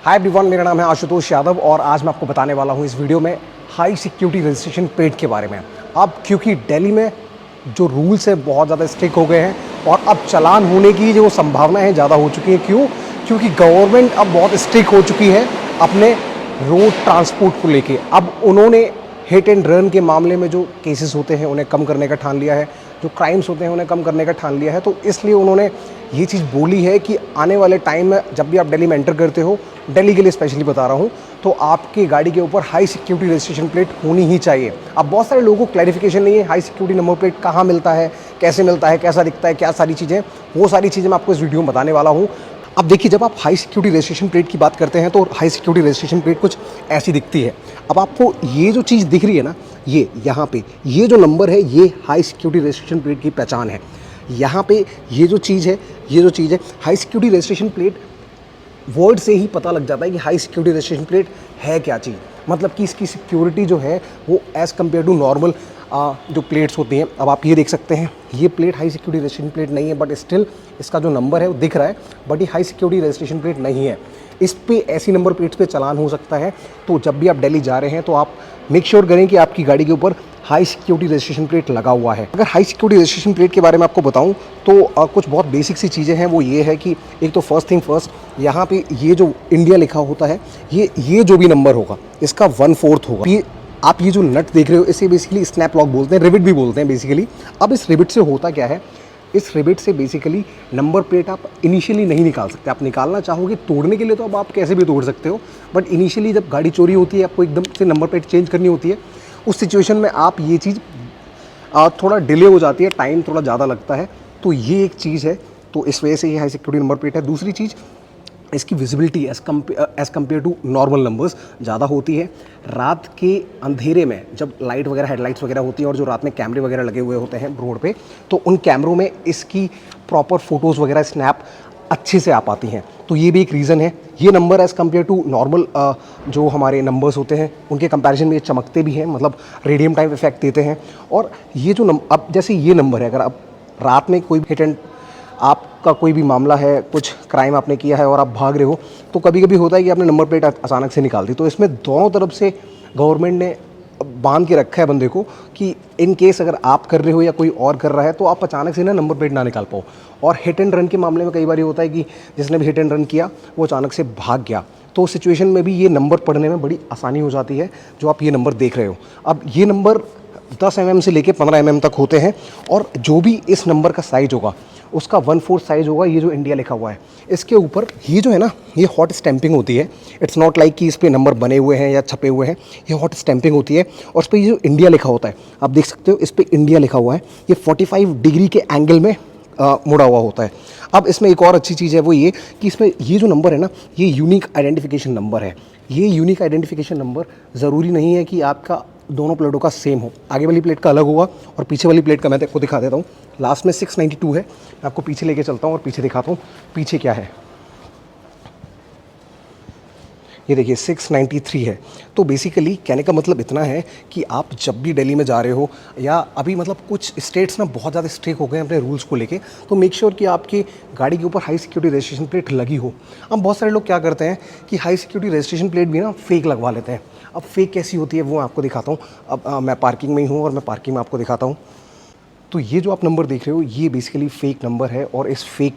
Hi everyone, मेरा नाम है आशुतोष यादव और आज मैं आपको बताने वाला हूँ इस वीडियो में हाई सिक्योरिटी रजिस्ट्रेशन प्लेट के बारे में। अब क्योंकि दिल्ली में जो रूल्स है बहुत ज़्यादा स्ट्रिक्ट हो गए हैं और अब चालान होने की जो संभावनाएं ज़्यादा हो चुकी हैं। क्यों? क्योंकि गवर्नमेंट अब बहुत स्ट्रिक्ट हो चुकी है अपने रोड ट्रांसपोर्ट को लेके। अब उन्होंने हिट एंड रन के मामले में जो केसेस होते हैं उन्हें कम करने का ठान लिया है, जो क्राइम्स होते हैं उन्हें कम करने का ठान लिया है। तो इसलिए उन्होंने ये चीज़ बोली है कि आने वाले टाइम में जब भी आप दिल्ली में एंटर करते हो, दिल्ली के लिए स्पेशली बता रहा हूँ, तो आपकी गाड़ी के ऊपर हाई सिक्योरिटी रजिस्ट्रेशन प्लेट होनी ही चाहिए। अब बहुत सारे लोगों को क्लैरिफिकेशन नहीं है हाई सिक्योरिटी नंबर प्लेट कहाँ मिलता है, कैसे मिलता है, कैसा दिखता है, क्या सारी चीज़ें, वो सारी चीज़ें मैं आपको इस वीडियो में बताने वाला हूँ। अब देखिए, जब आप हाई सिक्योरिटी रजिस्ट्रेशन प्लेट की बात करते हैं तो हाई सिक्योरिटी रजिस्ट्रेशन प्लेट कुछ ऐसी दिखती है। अब आपको ये जो चीज़ दिख रही है ना, ये यहाँ पे ये जो नंबर है, ये हाई सिक्योरिटी रजिस्ट्रेशन प्लेट की पहचान है। यहाँ पे ये जो चीज़ है high security registration plate, word से ही पता लग जाता है कि हाई सिक्योरिटी रजिस्ट्रेशन प्लेट है क्या चीज़। मतलब कि इसकी सिक्योरिटी जो है वो एज़ कम्पेयर टू नॉर्मल जो प्लेट्स होती हैं। अब आप ये देख सकते हैं, ये plate high security registration plate नहीं है, बट स्टिल इसका जो नंबर है वो दिख रहा है, बट ये हाई सिक्योरिटी रजिस्ट्रेशन प्लेट नहीं है। इस पे ऐसी नंबर प्लेट्स पे चालान हो सकता है। तो जब भी आप दिल्ली जा रहे हैं तो आप मेक श्योर करें कि आपकी गाड़ी के ऊपर हाई सिक्योरिटी रजिस्ट्रेशन प्लेट लगा हुआ है। अगर हाई सिक्योरिटी रजिस्ट्रेशन प्लेट के बारे में आपको बताऊं तो कुछ बहुत बेसिक सी चीज़ें हैं। वो ये है कि एक तो फर्स्ट थिंग फर्स्ट, यहाँ पे ये जो इंडिया लिखा होता है, ये जो भी नंबर होगा इसका 1/4 होगा। ये आप ये जो नट देख रहे हो इसे बेसिकली स्नैप लॉक बोलते हैं, रिविट भी बोलते हैं बेसिकली। अब इस रिविट से होता क्या है, इस रिविट से बेसिकली नंबर प्लेट आप इनिशियली नहीं निकाल सकते। आप निकालना चाहोगे तोड़ने के लिए तो अब आप कैसे भी तोड़ सकते हो, बट इनिशियली जब गाड़ी चोरी होती है, आपको एकदम से नंबर प्लेट चेंज करनी होती है, उस सिचुएशन में आप ये चीज़ थोड़ा डिले हो जाती है, टाइम थोड़ा ज़्यादा लगता है। तो ये एक चीज़ है, तो इस वजह से ये हाई सिक्योरिटी नंबर प्लेट है। दूसरी चीज़, इसकी visibility as compare to normal numbers ज़्यादा होती है। रात के अंधेरे में जब लाइट वगैरह, हेडलाइट्स वगैरह होती हैं और जो रात में कैमरे वगैरह लगे हुए होते हैं रोड पे, तो उन कैमरों में इसकी प्रॉपर फोटोज़ वगैरह स्नैप अच्छे से आ पाती हैं। तो ये भी एक रीज़न है। ये number as compare to normal जो हमारे नंबर्स होते हैं उनके कंपैरिजन में ये चमकते भी हैं, मतलब रेडियम टाइम इफेक्ट देते हैं। और ये जो अब जैसे ये नंबर है, अगर आप रात में कोई हिट एंड आपका कोई भी मामला है, कुछ क्राइम आपने किया है और आप भाग रहे हो, तो कभी कभी होता है कि आपने नंबर प्लेट अचानक से निकाल दी। तो इसमें दोनों तरफ से गवर्नमेंट ने बांध के रखा है बंदे को कि इन केस अगर आप कर रहे हो या कोई और कर रहा है तो आप अचानक से ना नंबर प्लेट ना निकाल पाओ। और हिट एंड रन के मामले में कई बार ये होता है कि जिसने भी हिट एंड रन किया वो अचानक से भाग गया, तो उस सिचुएशन में भी ये नंबर पढ़ने में बड़ी आसानी हो जाती है, जो आप ये नंबर देख रहे हो। अब ये नंबर 10 mm से लेके 15 mm तक होते हैं और जो भी इस नंबर का साइज होगा उसका 1/4 साइज होगा। ये जो इंडिया लिखा हुआ है इसके ऊपर ये जो है ना, ये हॉट स्टैंपिंग होती है। इट्स नॉट लाइक कि इस पर नंबर बने हुए हैं या छपे हुए हैं, ये हॉट स्टैंपिंग होती है। और इस पर ये जो इंडिया लिखा होता है, आप देख सकते हो इस पर इंडिया लिखा हुआ है, ये 45 डिग्री के एंगल में मुड़ा हुआ होता है। अब इसमें एक और अच्छी चीज़ है, वो ये कि इसमें ये जो नंबर है ना, ये यूनिक आइडेंटिफिकेशन नंबर है। ये यूनिक आइडेंटिफिकेशन नंबर ज़रूरी नहीं है कि आपका दोनों प्लेटों का सेम हो। आगे वाली प्लेट का अलग होगा और पीछे वाली प्लेट का मैं आपको दिखा देता हूँ। लास्ट में 692 है, मैं आपको पीछे लेके चलता हूँ और पीछे दिखाता हूँ पीछे क्या है। ये देखिए 693 है। तो बेसिकली कहने का मतलब इतना है कि आप जब भी दिल्ली में जा रहे हो, या अभी मतलब कुछ स्टेट्स ना बहुत ज़्यादा स्ट्रिक्ट हो गए हैं अपने रूल्स को लेके, तो मेक श्योर कि आपकी गाड़ी के ऊपर हाई सिक्योरिटी रजिस्ट्रेशन प्लेट लगी हो। अब बहुत सारे लोग क्या करते हैं कि हाई सिक्योरिटी रजिस्ट्रेशन प्लेट भी ना फेक लगवा लेते हैं। अब फेक कैसी होती है वो मैं आपको दिखाता हूँ। अब मैं पार्किंग में ही हूँ और मैं पार्किंग में आपको दिखाता हूँ। तो ये जो आप नंबर देख रहे हो ये बेसिकली फ़ेक नंबर है और इस फेक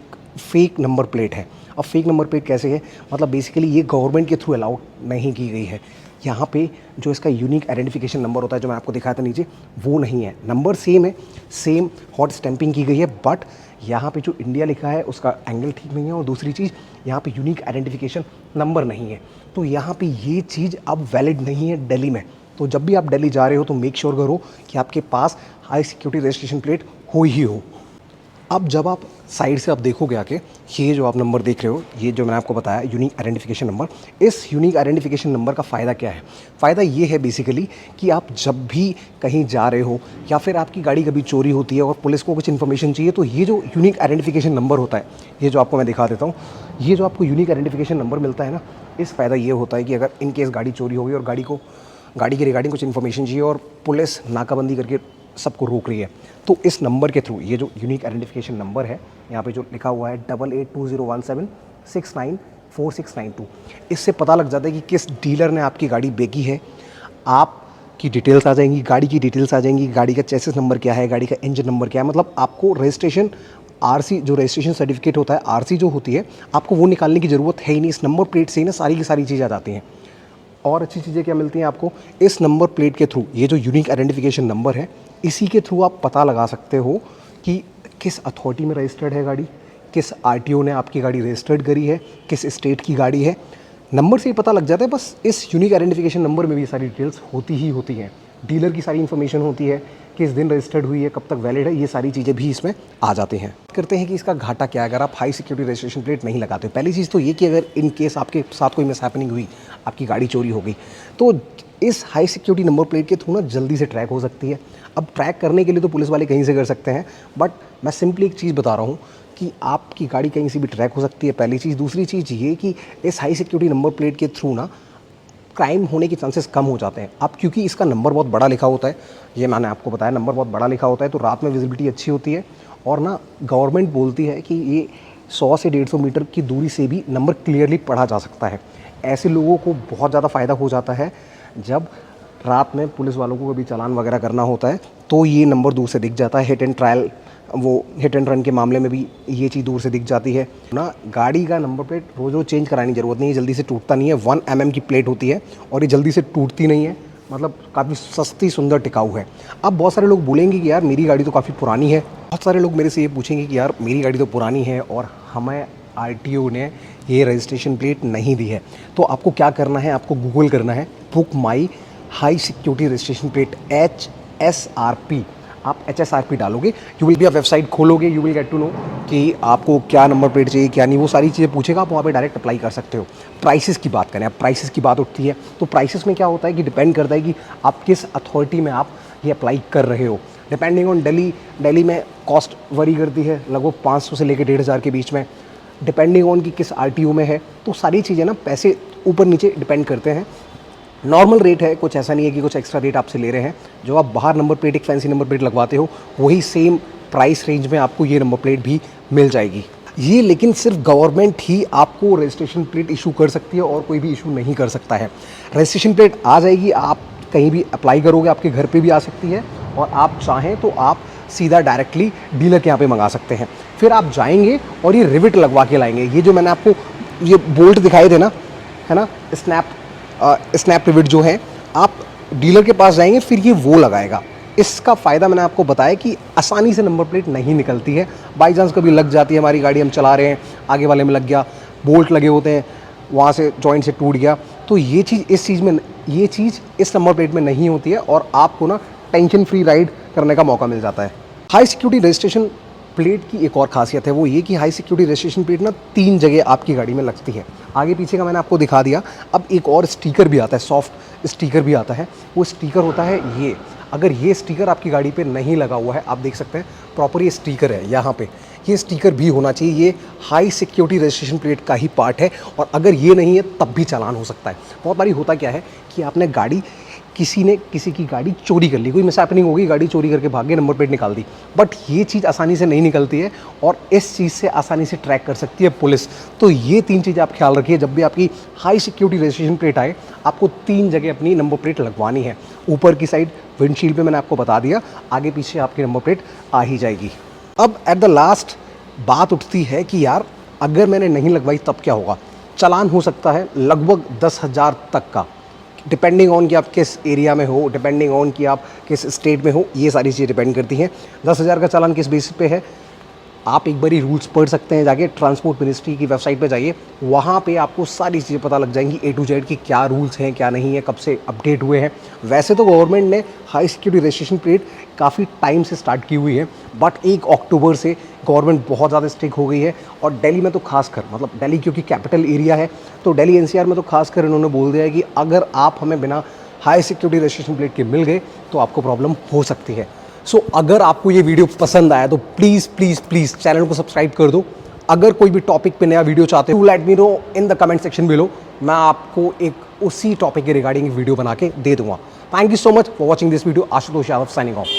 नंबर प्लेट है। अब फेक नंबर प्लेट कैसे है, मतलब बेसिकली ये गवर्नमेंट के थ्रू अलाउड नहीं की गई है। यहाँ पे जो इसका यूनिक आइडेंटिफिकेशन नंबर होता है जो मैं आपको दिखाया था नीचे, वो नहीं है। नंबर सेम है, सेम हॉट स्टैंपिंग की गई है, बट यहाँ पे जो इंडिया लिखा है उसका एंगल ठीक नहीं है। और दूसरी चीज़, यहाँ पे यूनिक आइडेंटिफिकेशन नंबर नहीं है। तो यहाँ पे ये चीज़ अब वैलिड नहीं है दिल्ली में। तो जब भी आप दिल्ली जा रहे हो तो मेक श्योर करो कि आपके पास हाई सिक्योरिटी रजिस्ट्रेशन प्लेट हो ही हो। अब जब आप साइड से आप देखोगे आके, ये जो आप नंबर देख रहे हो, ये जो मैंने आपको बताया यूनिक आइडेंटिफिकेशन नंबर, इस यूनिक आइडेंटिफिकेशन नंबर का फ़ायदा क्या है? फ़ायदा ये है बेसिकली कि आप जब भी कहीं जा रहे हो या फिर आपकी गाड़ी कभी चोरी होती है और पुलिस को कुछ इन्फॉर्मेशन चाहिए, तो ये जो यूनिक आइडेंटिफिकेशन नंबर होता है, ये जो आपको मैं दिखा देता हूँ, ये जो आपको यूनिक आइडेंटिफिकेशन नंबर मिलता है ना, इस फ़ायदा ये होता है कि अगर इन केस गाड़ी चोरी हो गई और गाड़ी के रिगार्डिंग कुछ इन्फॉर्मेशन चाहिए और पुलिस नाकाबंदी करके सबको रोक रही है, तो इस नंबर के थ्रू, ये जो यूनिक आइडेंटिफिकेशन नंबर है यहाँ पे जो लिखा हुआ है 88201769 4692। इससे पता लग जाता है कि किस डीलर ने आपकी गाड़ी बेची है। आपकी डिटेल्स आ जाएंगी, गाड़ी की डिटेल्स आ जाएंगी, गाड़ी का चेसिस नंबर क्या है, गाड़ी का इंजन नंबर क्या है। मतलब आपको रजिस्ट्रेशन आरसी, जो रजिस्ट्रेशन सर्टिफिकेट होता है, आरसी जो होती है, आपको वो निकालने की ज़रूरत है ही नहीं। इस नंबर प्लेट से ही ना सारी की सारी चीज़ें आ जाती हैं। और अच्छी चीज़ें क्या मिलती हैं आपको इस नंबर प्लेट के थ्रू, ये जो यूनिक आइडेंटिफिकेशन नंबर है, इसी के थ्रू आप पता लगा सकते हो कि किस अथॉरिटी में रजिस्टर्ड है गाड़ी, किस आरटीओ ने आपकी गाड़ी रजिस्टर्ड करी है, किस स्टेट की गाड़ी है। नंबर से ही पता लग जाता है। बस इस यूनिक आइडेंटिफिकेशन नंबर में भी सारी डिटेल्स होती ही होती हैं। डीलर की सारी इन्फॉर्मेशन होती है, किस दिन रजिस्टर्ड हुई है, कब तक वैलिड है, ये सारी चीज़ें भी इसमें आ जाती हैं। करते हैं कि इसका घाटा क्या है अगर आप हाई सिक्योरिटी रजिस्ट्रेशन प्लेट नहीं लगाते हो। पहली चीज़ तो ये कि अगर इन केस आपके साथ कोई मिसहैपनिंग हुई, आपकी गाड़ी चोरी हो गई, तो इस हाई सिक्योरिटी नंबर प्लेट के थ्रू ना जल्दी से ट्रैक हो सकती है। अब ट्रैक करने के लिए तो पुलिस वाले कहीं से कर सकते हैं, बट मैं सिंपली एक चीज़ बता रहा हूँ कि आपकी गाड़ी कहीं से भी ट्रैक हो सकती है, पहली चीज़। दूसरी चीज़ ये कि इस हाई सिक्योरिटी नंबर प्लेट के थ्रू ना क्राइम होने के चांसेस कम हो जाते हैं। अब क्योंकि इसका नंबर बहुत बड़ा लिखा होता है, ये मैंने आपको बताया, नंबर बहुत बड़ा लिखा होता है, तो रात में विजिबिलिटी अच्छी होती है। और ना गवर्नमेंट बोलती है कि ये 100 से 150 मीटर की दूरी से भी नंबर क्लियरली पढ़ा जा सकता है। ऐसे लोगों को बहुत ज़्यादा फ़ायदा हो जाता है जब रात में पुलिस वालों को कभी चालान वगैरह करना होता है, तो ये नंबर दूर से दिख जाता है। हिट एंड ट्रायल, वो हिट एंड रन के मामले में भी ये चीज़ दूर से दिख जाती है ना। गाड़ी का नंबर प्लेट रोज़ रोज़ चेंज कराने की ज़रूरत नहीं है, जल्दी से टूटता नहीं है। 1 mm की प्लेट होती है और ये जल्दी से टूटती नहीं है, मतलब काफ़ी सस्ती, सुंदर, टिकाऊ है। अब बहुत सारे लोग बोलेंगे कि यार मेरी गाड़ी तो काफ़ी पुरानी है। बहुत सारे लोग मेरे से ये पूछेंगे कि यार मेरी गाड़ी तो पुरानी है और हमें आरटीओ ने ये रजिस्ट्रेशन प्लेट नहीं दी है। तो आपको क्या करना है, आपको गूगल करना है book my high security registration plate HSRP। आप HSRP डालोगे, यू विल भी, आप वेबसाइट खोलोगे, you will get to know कि आपको क्या नंबर प्लेट चाहिए, क्या नहीं, वो सारी चीज़ें पूछेगा। आप वहाँ पे डायरेक्ट अप्लाई कर सकते हो। प्राइसेस की बात करें, अब प्राइसेस की बात उठती है, तो प्राइसेस में क्या होता है कि डिपेंड करता है कि आप किस अथॉरिटी में आप ये अप्लाई कर रहे हो। डिपेंडिंग ऑन दिल्ली में कॉस्ट वरी करती है लगभग 500 से लेकर 1500 के बीच में, डिपेंडिंग ऑन कि किस आरटीओ में है। तो सारी चीज़ें ना पैसे ऊपर नीचे डिपेंड करते हैं। नॉर्मल रेट है, कुछ ऐसा नहीं है कि कुछ एक्स्ट्रा रेट आपसे ले रहे हैं। जो आप बाहर नंबर प्लेट, एक फैंसी नंबर प्लेट लगवाते हो, वही सेम प्राइस रेंज में आपको ये नंबर प्लेट भी मिल जाएगी। ये लेकिन सिर्फ गवर्नमेंट ही आपको रजिस्ट्रेशन प्लेट इशू कर सकती है और कोई भी इशू नहीं कर सकता है। रजिस्ट्रेशन प्लेट आ जाएगी, आप कहीं भी अप्लाई करोगे, आपके घर पे भी आ सकती है, और आप चाहें तो आप सीधा डायरेक्टली डीलर के यहाँ पे मंगा सकते हैं। फिर आप जाएंगे और ये रिविट लगवा के लाएंगे। ये जो मैंने आपको ये बोल्ट दिखाए थे ना, है ना, स्नैप रिविट जो है, आप डीलर के पास जाएंगे, फिर ये वो लगाएगा। इसका फ़ायदा मैंने आपको बताया कि आसानी से नंबर प्लेट नहीं निकलती है। बाई चांस कभी लग जाती है, हमारी गाड़ी हम चला रहे हैं, आगे वाले में लग गया, बोल्ट लगे होते हैं, वहाँ से जॉइंट से टूट गया, तो ये चीज़ इस नंबर प्लेट में नहीं होती है और आपको ना टेंशन फ्री राइड करने का मौका मिल जाता है। हाई सिक्योरिटी रजिस्ट्रेशन प्लेट की एक और खासियत है, वो ये कि हाई सिक्योरिटी रजिस्ट्रेशन प्लेट ना 3 जगह आपकी गाड़ी में लगती है। आगे पीछे का मैंने आपको दिखा दिया। अब एक और स्टिकर भी आता है, सॉफ्ट स्टिकर भी आता है। वो स्टिकर होता है ये, अगर ये स्टिकर आपकी गाड़ी पे नहीं लगा हुआ है, आप देख सकते हैं प्रॉपर ये स्टिकर है, यहाँ पे ये स्टिकर भी होना चाहिए। ये हाई सिक्योरिटी रजिस्ट्रेशन प्लेट का ही पार्ट है, और अगर ये नहीं है तब भी चालान हो सकता है। बहुत बारी होता क्या है कि आपने गाड़ी, किसी ने किसी की गाड़ी चोरी कर ली, कोई मिसहैपनिंग हो गई, गाड़ी चोरी करके भाग गए, नंबर प्लेट निकाल दी, बट ये चीज़ आसानी से नहीं निकलती है और इस चीज़ से आसानी से ट्रैक कर सकती है पुलिस। तो ये 3 चीज़ें आप ख्याल रखिए, जब भी आपकी हाई सिक्योरिटी रजिस्ट्रेशन प्लेट आए, आपको 3 जगह अपनी नंबर प्लेट लगवानी है। ऊपर की साइड विंडशील्ड पे मैंने आपको बता दिया, आगे पीछे आपकी नंबर प्लेट आ ही जाएगी। अब एट द लास्ट बात उठती है कि यार अगर मैंने नहीं लगवाई तब क्या होगा। चालान हो सकता है लगभग 10,000 तक का, डिपेंडिंग ऑन कि आप किस एरिया में हो, डिपेंडिंग ऑन कि आप किस स्टेट में हो, ये सारी चीज़ें डिपेंड करती हैं। 10,000 का चालान किस बेसिस पे है, आप एक बारी रूल्स पढ़ सकते हैं, जाके ट्रांसपोर्ट मिनिस्ट्री की वेबसाइट पे जाइए, वहाँ पे आपको सारी चीज़ें पता लग जाएंगी A to Z की क्या रूल्स हैं, क्या नहीं है, कब से अपडेट हुए हैं। वैसे तो गवर्नमेंट ने हाई सिक्योरिटी रजिस्ट्रेशन प्लेट काफ़ी टाइम से स्टार्ट की हुई है, बट 1 अक्टूबर से गवर्नमेंट बहुत ज़्यादा स्ट्रिक्ट हो गई है। और दिल्ली में तो खासकर, मतलब दिल्ली क्योंकि कैपिटल एरिया है, तो दिल्ली NCR में तो खासकर इन्होंने बोल दिया है कि अगर आप हमें बिना हाई सिक्योरिटी रजिस्ट्रेशन प्लेट के मिल गए तो आपको प्रॉब्लम हो सकती है। सो अगर आपको ये वीडियो पसंद आया तो प्लीज़ प्लीज़ प्लीज़ चैनल को सब्सक्राइब कर दो। अगर कोई भी टॉपिक पे नया वीडियो चाहते हो, let me know in the comment section below, मैं आपको एक उसी टॉपिक के रिगार्डिंग वीडियो बना के दे दूंगा। Thank you so much for watching this video. Ashutosh Yadav signing off.